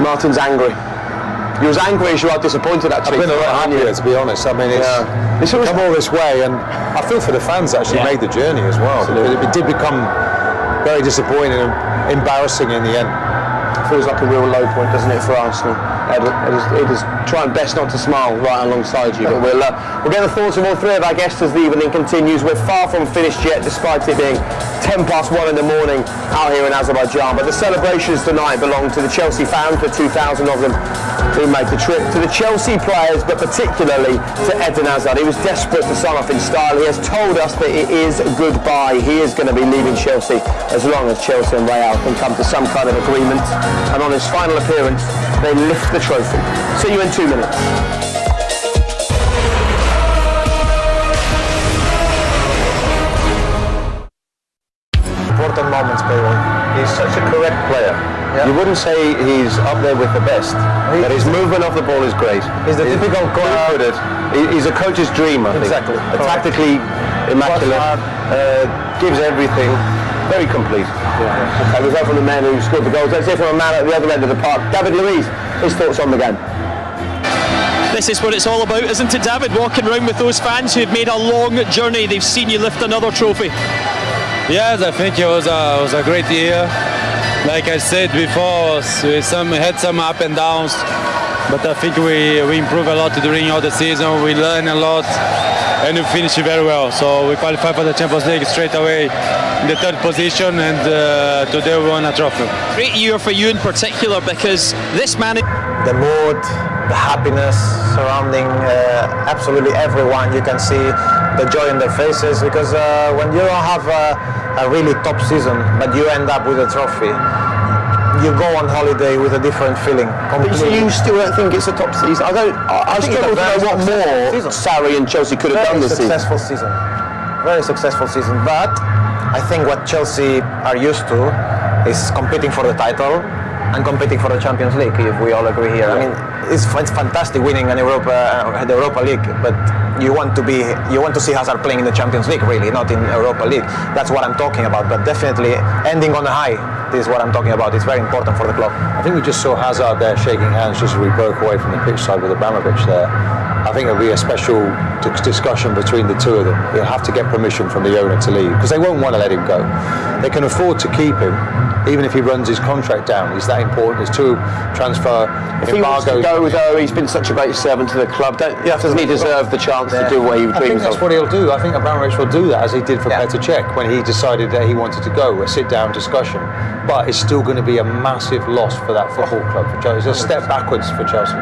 Martin's angry. You're as angry as you are disappointed, actually. I've been a lot happier, to be honest. I mean, it's come all this way, and I feel for the fans that actually made the journey as well. It did become very disappointing and embarrassing in the end. Feels like a real low point, doesn't it, for Arsenal? It is trying best not to smile right alongside you. But we'll get the thoughts of all three of our guests as the evening continues. We're far from finished yet, despite it being 1:10 in the morning out here in Azerbaijan. But the celebrations tonight belong to the Chelsea fans, the 2,000 of them who made the trip, to the Chelsea players, but particularly to Eden Hazard. He was desperate to sign off in style. He has told us that it is goodbye. He is going to be leaving Chelsea as long as Chelsea and Real can come to some kind of agreement. And on his final appearance, they lift the trophy. See you in 2 minutes. Important moments, Pedro. He's such a correct player. Yeah. You wouldn't say he's up there with the best, but his movement off the ball is great. He's the typical crowded. He's a coach's dream, I think. Exactly. Tactically immaculate, gives everything, very complete. Okay, we've heard from the man who scored the goals. Let's hear from a man at the other end of the park. David Luiz, his thoughts on the game. This is what it's all about, isn't it, David? Walking around with those fans who've made a long journey. They've seen you lift another trophy. Yes, I think it was a great year. Like I said before, we had some up and downs, but I think we improved a lot during all the season. We learned a lot, and we finished very well. So we qualified for the Champions League straight away in the third position, and today we won a trophy. Great year for you in particular, because this man... The mood, the happiness surrounding absolutely everyone. You can see the joy in their faces, because when you don't have a really top season, but you end up with a trophy, you go on holiday with a different feeling. But you still don't think it's a top season? I struggle to know what more Sarri and Chelsea could have done this season. Very successful season. But I think what Chelsea are used to is competing for the title and competing for the Champions League, if we all agree here. I mean, it's fantastic winning the Europa League, but you want to see Hazard playing in the Champions League, really, not in Europa League. That's what I'm talking about. But definitely ending on a high, this is what I'm talking about. It's very important for the club. I think we just saw Hazard there shaking hands just as we broke away from the pitch side with Abramovich there. I think it'll be a special discussion between the two of them. He'll have to get permission from the owner to leave, because they won't want to let him go. They can afford to keep him, even if he runs his contract down. He's that important. There's two transfer embargoes. If he wants to go, though, he's been such a great servant to the club. Doesn't he deserve the chance to do what he dreams of? I think that's what he'll do. I think Abramovich will do that, as he did for Petr Cech when he decided that he wanted to go, a sit-down discussion. But it's still going to be a massive loss for that football club for Chelsea. It's a step backwards for Chelsea.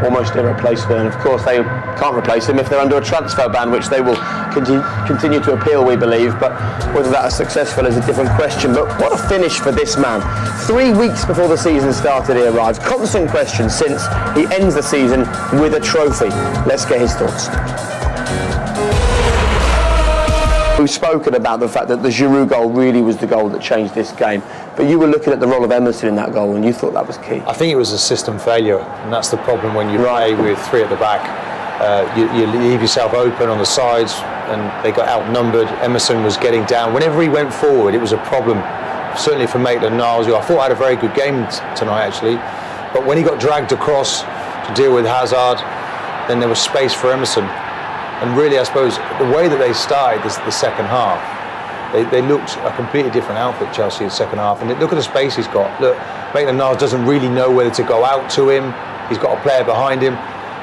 Almost irreplaceable, and of course they can't replace him if they're under a transfer ban, which they will continue to appeal, we believe, but whether that is successful is a different question. But what a finish for this man. 3 weeks before the season started he arrived. Constant question since he ends the season with a trophy. Let's get his thoughts. We've spoken about the fact that the Giroud goal really was the goal that changed this game, but you were looking at the role of Emerson in that goal and you thought that was key. I think it was a system failure, and that's the problem when you play with three at the back. You leave yourself open on the sides, and they got outnumbered. Emerson was getting down. Whenever he went forward, it was a problem, certainly for Maitland-Niles, who I thought had a very good game tonight, actually. But when he got dragged across to deal with Hazard, then there was space for Emerson. And really, I suppose, the way that they started the second half, they looked a completely different outfit, Chelsea, in the second half. And look at the space he's got. Look, Maitland-Niles doesn't really know whether to go out to him. He's got a player behind him.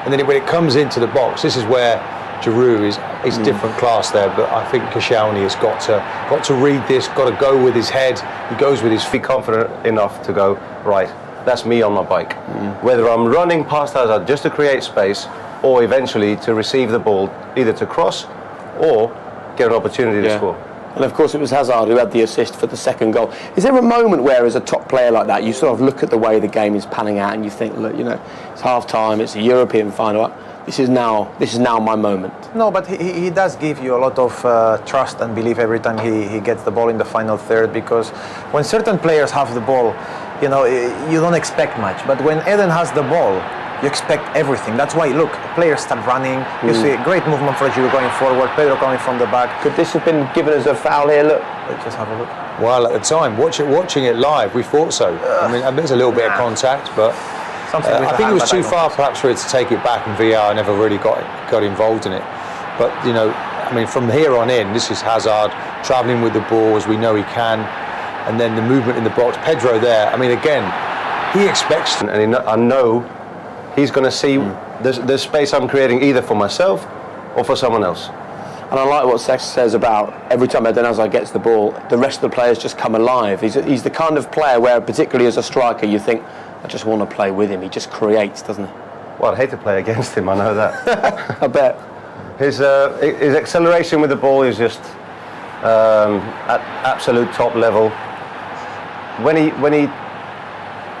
And then when it comes into the box, this is where Giroud is different class there. But I think Koscielny has got to read this, got to go with his head. He goes with his feet. Be confident enough to go, right, that's me on my bike. Whether I'm running past Hazard just to create space, or eventually to receive the ball, either to cross or get an opportunity to score. And of course it was Hazard who had the assist for the second goal. Is there a moment where, as a top player like that, you sort of look at the way the game is panning out and you think, look, it's half time, it's a European final, this is now my moment? No, but he does give you a lot of trust and belief every time he gets the ball in the final third, because when certain players have the ball, you don't expect much. But when Eden has the ball, you expect everything. That's why, look, players start running. You see great movement for Giroud going forward, Pedro coming from the back. Could this have been given as a foul here? Look. Just have a look. Well, at the time, watching it live, we thought so. I mean, there's a little bit of contact, but I think it was too far perhaps for it to take it back, and VAR never really got involved in it. But, you know, I mean, from here on in, this is Hazard travelling with the ball as we know he can, and then the movement in the box. Pedro there, I mean, again, he expects... And I know he's going to see the space I'm creating either for myself or for someone else. And I like what Cesc says about every time Eden Hazard gets the ball, the rest of the players just come alive. He's the kind of player where, particularly as a striker, you think, I just want to play with him. He just creates, doesn't he? Well, I'd hate to play against him, I know that. I bet. His acceleration with the ball is just at absolute top level. When he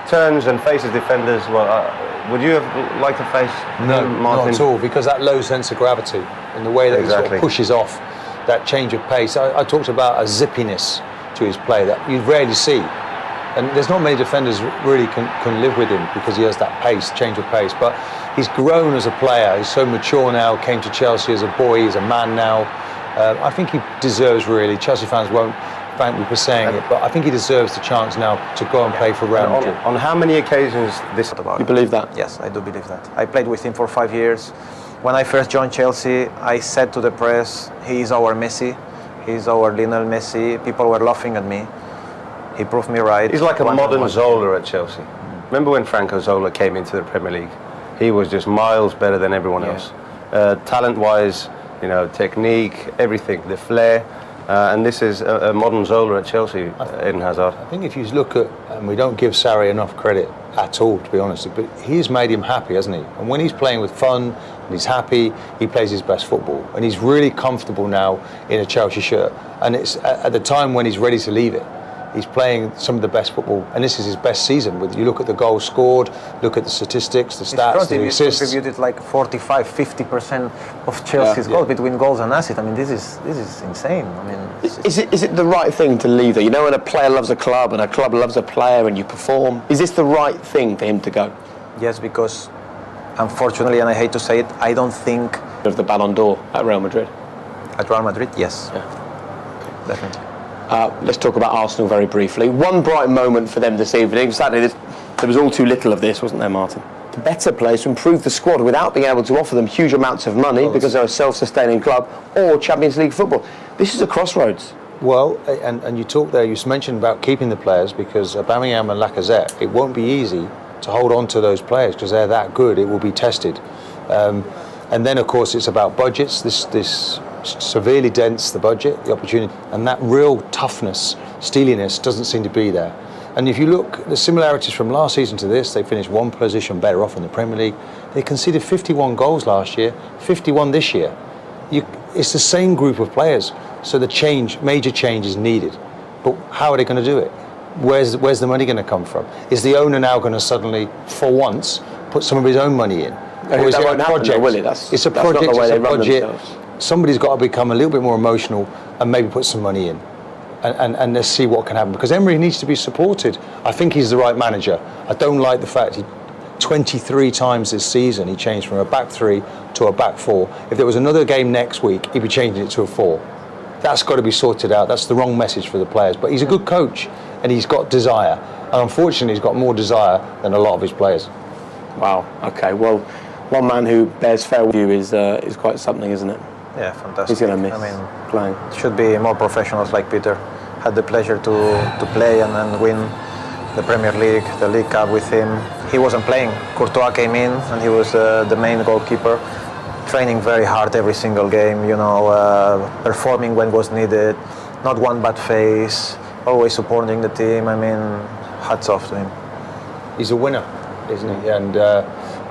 turns and faces defenders, would you have liked to face No, him, not Martin? at all, because that low sense of gravity and the way that he sort of pushes off, that change of pace. I talked about a zippiness to his play that you rarely see. And there's not many defenders really can live with him because he has that pace, change of pace. But he's grown as a player. He's so mature now, came to Chelsea as a boy, he's a man now. I think he deserves really, Chelsea fans won't thank me for saying it, but I think he deserves the chance now to go and play for Real Madrid. On how many occasions this... You believe that? Yes, I do believe that. I played with him for 5 years. When I first joined Chelsea, I said to the press, he is our Messi, he is our Lionel Messi. People were laughing at me. He proved me right. He's like a modern Zola at Chelsea. Remember when Franco Zola came into the Premier League? He was just miles better than everyone else. Talent-wise, you know, technique, everything, the flair. And this is a modern Zola at Chelsea, Eden Hazard. I think if you look at, and we don't give Sarri enough credit at all, to be honest, but he's made him happy, hasn't he? And when he's playing with fun and he's happy, he plays his best football. And he's really comfortable now in a Chelsea shirt. And it's at the time when he's ready to leave it. He's playing some of the best football, and this is his best season. You look at the goals scored, look at the statistics, the stats, the assists. He's contributed like 45-50% of Chelsea's goals between goals and assists. I mean, this is insane. I mean, Is it the right thing to leave there? You know, when a player loves a club and a club loves a player and you perform, is this the right thing for him to go? Yes, because unfortunately, and I hate to say it, I don't think... Of the Ballon d'Or at Real Madrid? At Real Madrid, yes. Yeah. Definitely. Let's talk about Arsenal very briefly. One bright moment for them this evening. Sadly, there was all too little of this, wasn't there, Martin? The better players to improve the squad without being able to offer them huge amounts of money because they're a self-sustaining club or Champions League football. This is a crossroads. Well, and you talked there, you mentioned about keeping the players because Aubameyang and Lacazette, it won't be easy to hold on to those players because they're that good. It will be tested. And then, of course, it's about budgets. This severely dents the budget, the opportunity, and that real toughness, steeliness doesn't seem to be there. And if you look, the similarities from last season to this, they finished one position better off in the Premier League. They conceded 51 goals last year, 51 this year. It's the same group of players, so the major change is needed. But how are they going to do it? Where's the money going to come from? Is the owner now going to suddenly, for once, put some of his own money in? Or is it a project? Will it? It's a project, not the way it's they a run budget. themselves. Somebody's got to become a little bit more emotional and maybe put some money in. And let's see what can happen. Because Emery needs to be supported. I think he's the right manager. I don't like the fact 23 times this season he changed from a back three to a back four. If there was another game next week, he'd be changing it to a four. That's got to be sorted out. That's the wrong message for the players. But he's a good coach and he's got desire. And unfortunately, he's got more desire than a lot of his players. Wow. Okay. Well, one man who bears farewell to you is quite something, isn't it? Yeah, fantastic. He's going to miss playing. Should be more professionals like Peter. Had the pleasure to play and then win the Premier League, the League Cup with him. He wasn't playing. Courtois came in and he was the main goalkeeper, training very hard every single game, performing when was needed, not one bad face, always supporting the team. I mean, hats off to him. He's a winner, isn't he? And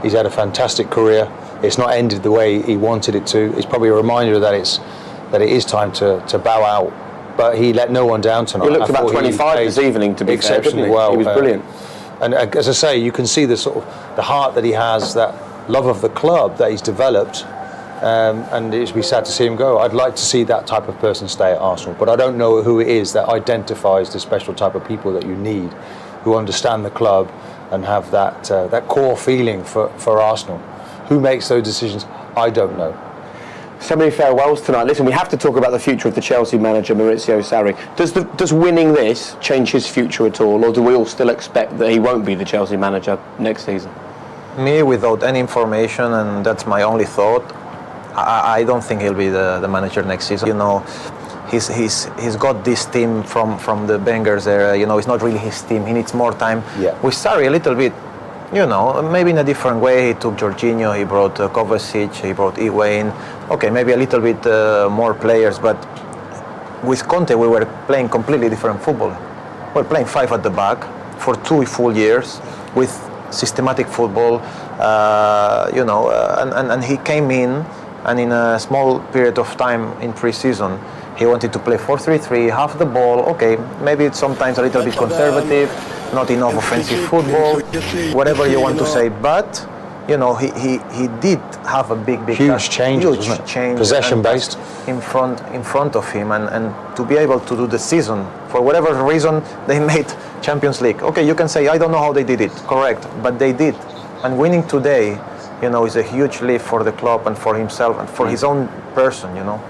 he's had a fantastic career. It's not ended the way he wanted it to. It's probably a reminder that it is time to bow out. But he let no one down tonight. He looked about 25 this evening, to be fair, didn't he? well. He was brilliant. And as I say, you can see the sort of the heart that he has, that love of the club that he's developed. And it'd be sad to see him go. I'd like to see that type of person stay at Arsenal, but I don't know who it is that identifies the special type of people that you need, who understand the club and have that core feeling for Arsenal. Who makes those decisions? I don't know. So many farewells tonight. Listen, we have to talk about the future of the Chelsea manager, Maurizio Sarri. Does winning this change his future at all, or do we all still expect that he won't be the Chelsea manager next season? Me, without any information, and that's my only thought, I don't think he'll be the manager next season. You know, he's got this team from the Wenger's era. You know, it's not really his team. He needs more time. Yeah. With Sarri, a little bit, you know, maybe in a different way. He took Jorginho, he brought Kovacic, he brought Higuain. Okay, maybe a little bit more players, but with Conte we were playing completely different football. We're playing 5 at the back for 2 full years with systematic football, you know, and he came in, and in a small period of time in pre-season, he wanted to play 4-3-3, half the ball. Okay, maybe it's sometimes a little bit conservative, not enough offensive football, whatever you want to say. But you know, he did have a big huge change, possession based in front of him, and to be able to do the season, for whatever reason they made Champions League. Okay, you can say I don't know how they did it, correct, but they did, and winning today, you know, is a huge leap for the club and for himself and for his own person, you know.